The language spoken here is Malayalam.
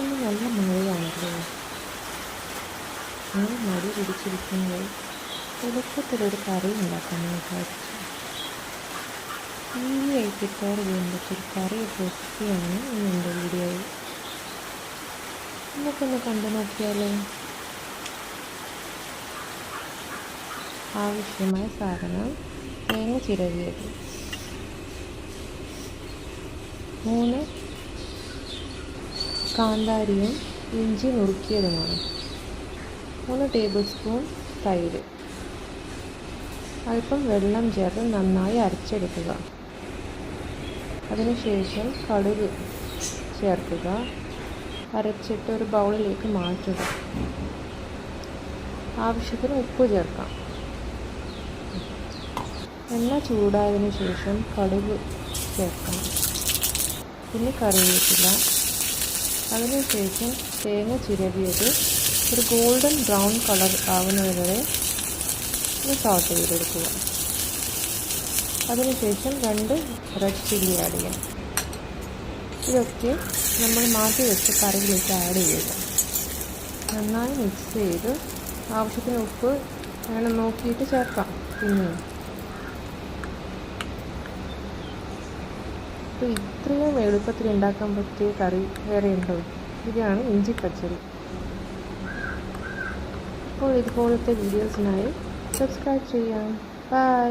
ഇന്ന് നല്ല മഴയാണല്ലോ. ഞാൻ മടി പിടിച്ചിരിക്കുമ്പോൾ എളുപ്പത്തിലൊരു കറി ഉണ്ടാക്കാമെന്ന് വിചാരിച്ചു. ഈസിയായി പ്രിപ്പയർ ചെയ്യാൻ പറ്റിയൊരു കറി റെസിപ്പിയാണ് ഇന്ന് എൻ്റെ വീഡിയോയിൽ. നമുക്കൊന്ന് കണ്ടു നോക്കിയാലോ. ആവശ്യമായ സാധനം: തേങ്ങ ചിരവിയത്, 3 കാന്താരിയും ഇഞ്ചി നുറുക്കിയതുമാണ്, 3 ടേബിൾ സ്പൂൺ തൈര്, അല്പം വെള്ളം ചേർത്ത് നന്നായി അരച്ചെടുക്കുക. അതിനുശേഷം കടുക് ചേർക്കുക. അരച്ചിട്ട് ഒരു ബൗളിലേക്ക് മാറ്റുക. ആവശ്യത്തിന് ഉപ്പ് ചേർക്കാം. എണ്ണ ചൂടായതിനു ശേഷം കടുക് ചേർക്കണം. പിന്നെ കറിവേപ്പില. അതിനുശേഷം തേങ്ങ ചിരവിയത് ഒരു ഗോൾഡൻ ബ്രൗൺ കളർ ആവുന്നത് വരെ സോട്ട് ചെയ്തെടുക്കുക. അതിനുശേഷം 2 റെഡ് ചില്ലി ആഡ് ചെയ്യണം. ഇതൊക്കെ നമ്മൾ മാറ്റി വെച്ച് കറിയിലേക്ക് ആഡ് ചെയ്യുക. നന്നായി മിക്സ് ചെയ്ത് ആവശ്യത്തിന് ഉപ്പ് വേണം നോക്കിയിട്ട് ചേർക്കാം. പിന്നെ അപ്പോൾ ഇത്രയും എളുപ്പത്തിൽ ഉണ്ടാക്കാൻ പറ്റിയ കറി വേറെ ഉണ്ടോ? ഇതാണ് ഇഞ്ചി പച്ചടി. അപ്പോൾ ഇതുപോലത്തെ വീഡിയോസിനായി സബ്സ്ക്രൈബ് ചെയ്യാം. ബൈ.